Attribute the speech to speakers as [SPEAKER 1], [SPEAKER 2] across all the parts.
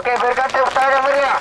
[SPEAKER 1] Oke, berikan tepuk tangan yang meriah.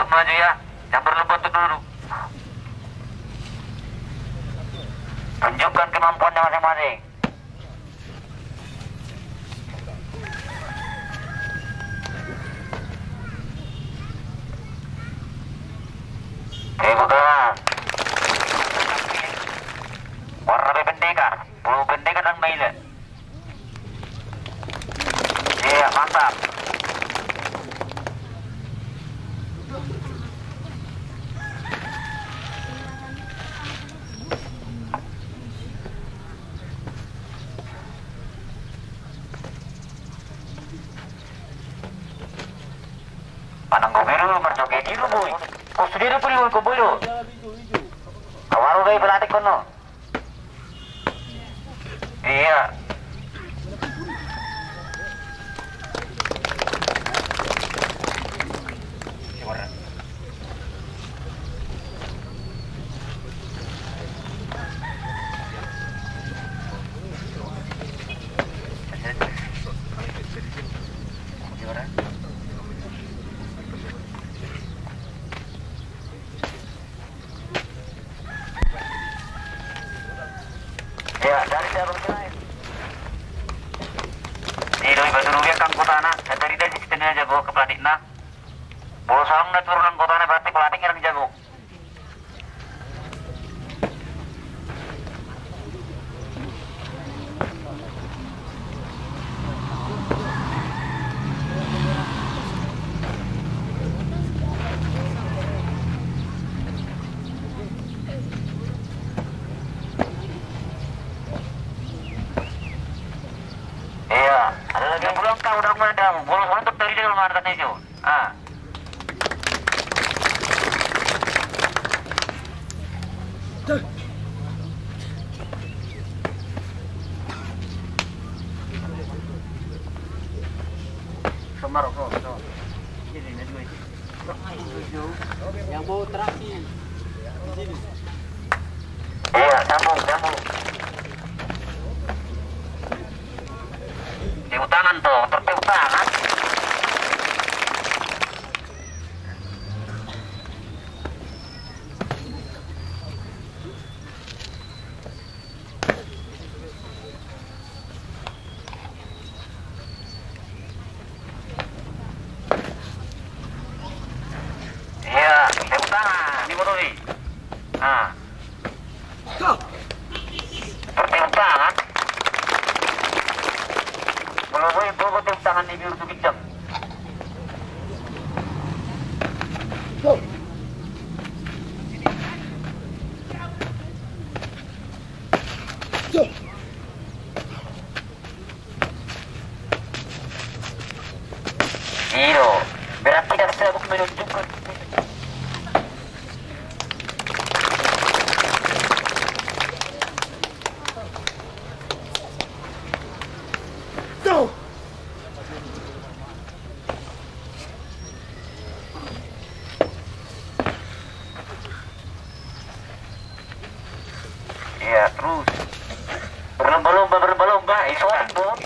[SPEAKER 1] Maju ya, yang berlomba untuk dulu. Tunjukkan kemampuannya masing-masing. Oke, bukan. Warna bendeka, bulu bendeka dan maile. Iya, mantap. Pananggo biru, merjoget biru boy. Kau sendiri perlu kau biru. Kawaru gay pelatih kono. Iya. Ya, dari jarum lain. Di doi badurubia kang kotana, dari dari sistemnya jago ke pelatihna. Bosang na turunan kotana berarti pelatih yang jago. Yang pulang kau udah madang, bolos untuk dari dia rumah atas itu. Ah. Semarang kau, ini dua.
[SPEAKER 2] Yang mau terakhir. Sini.
[SPEAKER 1] Iya, sambung. Tepuk tangan tuh, tertepuk tangan. Iya, tepuk tangan, ini bodoh nih. Nah, tertepuk tangan. Kalau boleh bawa tepuk tangan di biru tuh kicap. Iyo, berarti tidak sibuk menunjukkan. Iya, terus berlomba-lomba, sorry bos.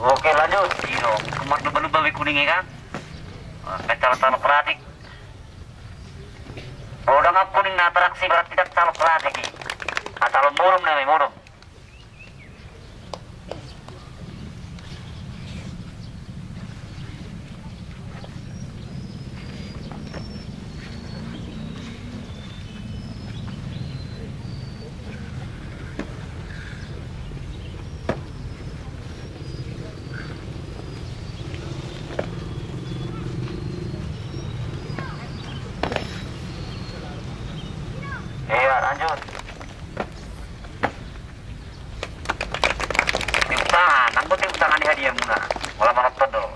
[SPEAKER 1] Oke lanjut, iyo, kemat lubang-lubang kuning ya kan? Calon peratik. Kalau udah ngap kuning na atraksi berarti tidak calon peratik. Calon murum namanya murum. Iya lanjut. Tiup tangan, nangkut tiup tangan di hadiah muna. Malah malah pedol.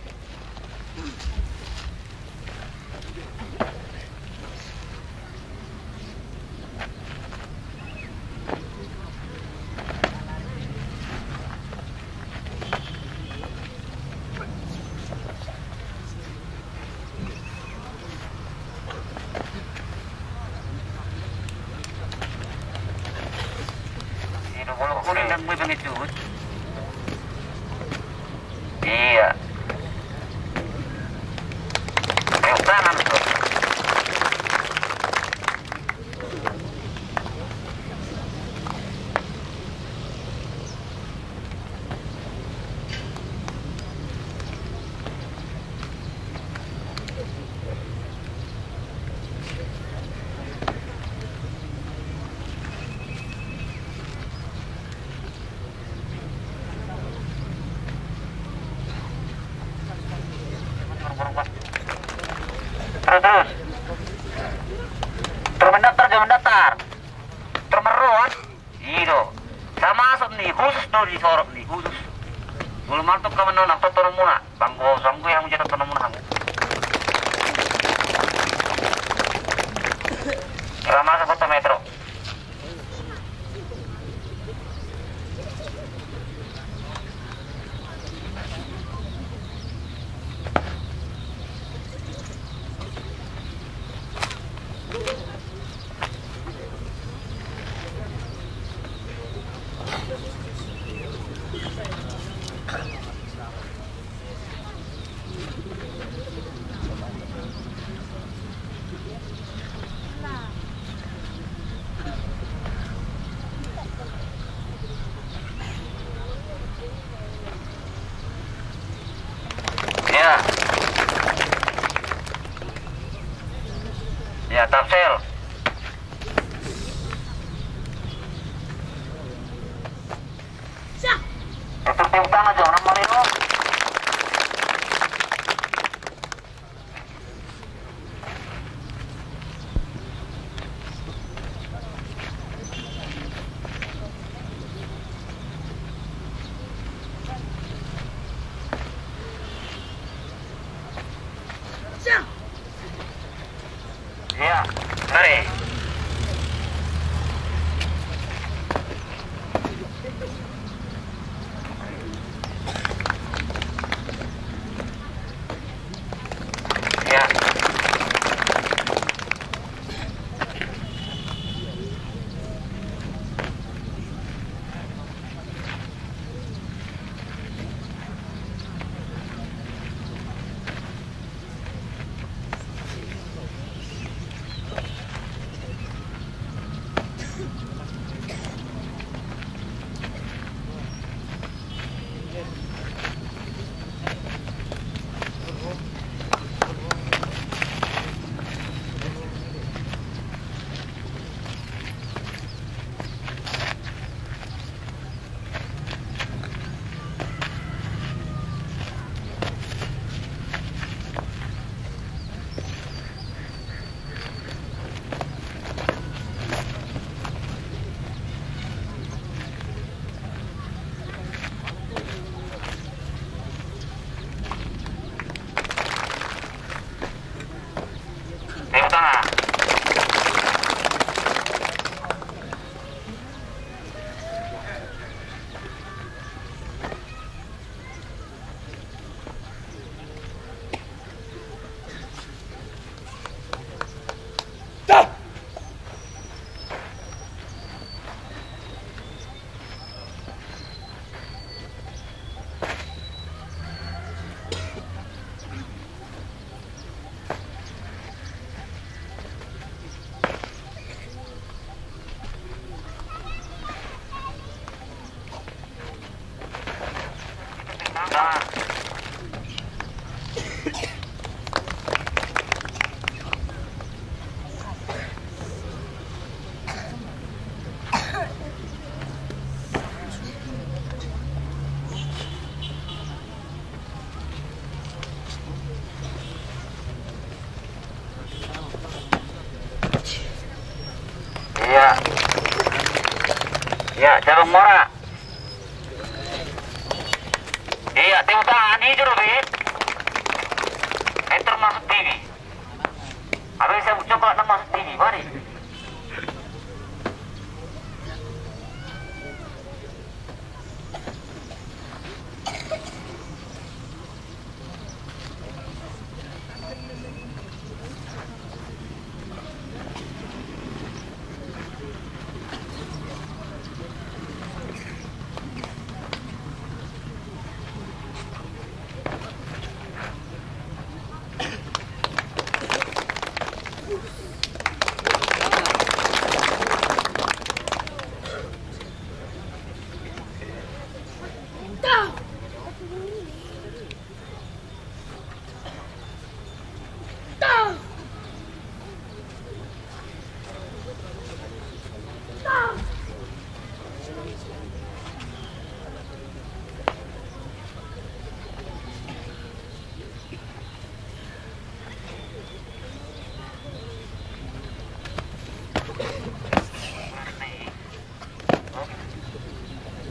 [SPEAKER 1] Kalau kuning dan gue itu. Iya. Tiup tangan tuh. Terus termendatar termerot itu sama masuk nih khusus tuh disorot nih khusus belum mantap kamu nonton tonton muna bangku sanggu yang menjadi tonton muna sama masuk kota metro. Ya, Tapsel. Tutup tiup tangan aja, orang Marino. Iya, mari. tangan. Iya. Ya, Cabang Mora. Iya, tengok tangan ini dulu, Bet. Termasuk TV. Habis saya coba masuk TV, mari.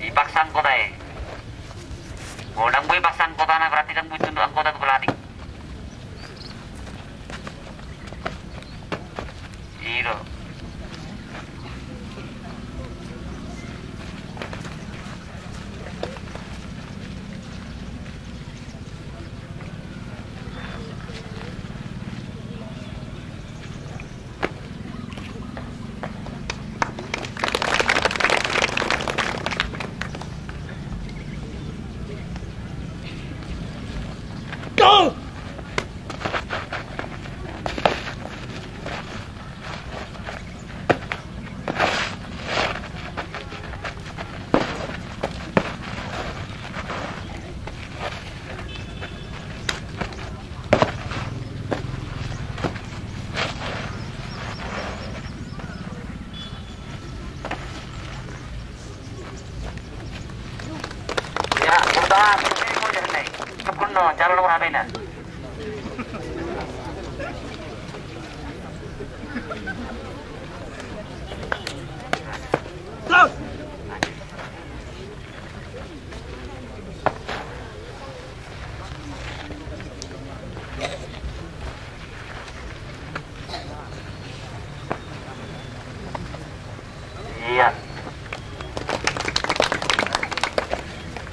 [SPEAKER 1] Ipaksa anggota ya. Godang gue ipaksa anggota na berarti kan butuh untuk anggota tuh pelatih. Iya. No, jalan nomor HP na. Iya.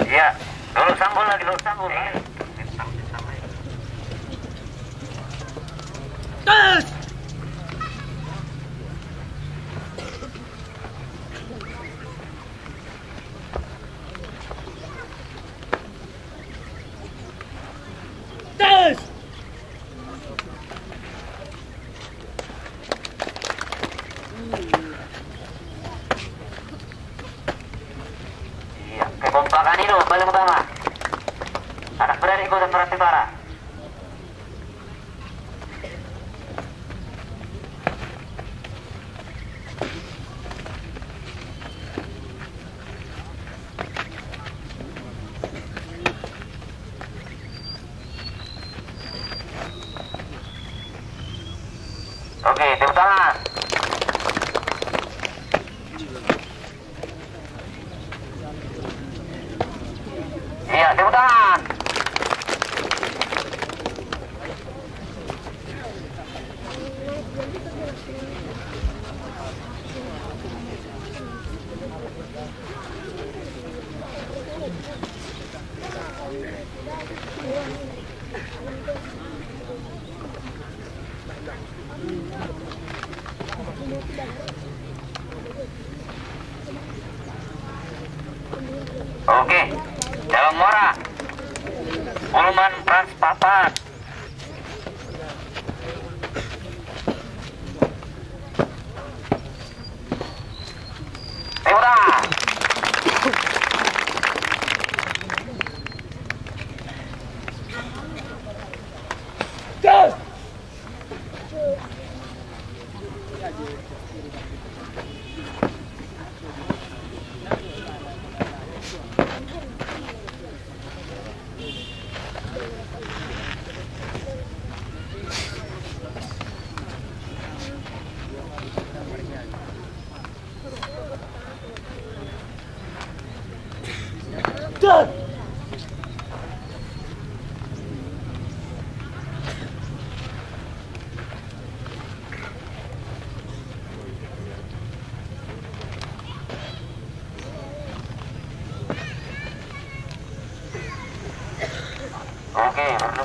[SPEAKER 1] Iya. Lurus sanggul lagi, lurus sanggul. Iya, kekompakan itu paling utama. Anak berani ikut dan berarti parah. Oke, tepuk tangan. Iya, tepuk tangan. Oke, Cabang Mora, Ulman Trans Papan.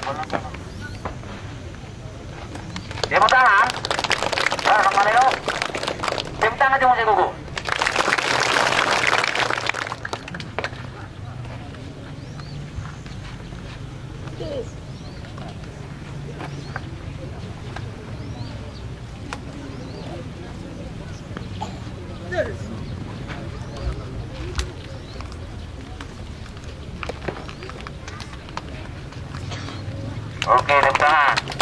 [SPEAKER 1] Tepuk tangan. Kang Maleo. Tepuk tangan aja Mas Gugu. Oke, tepuk tangan.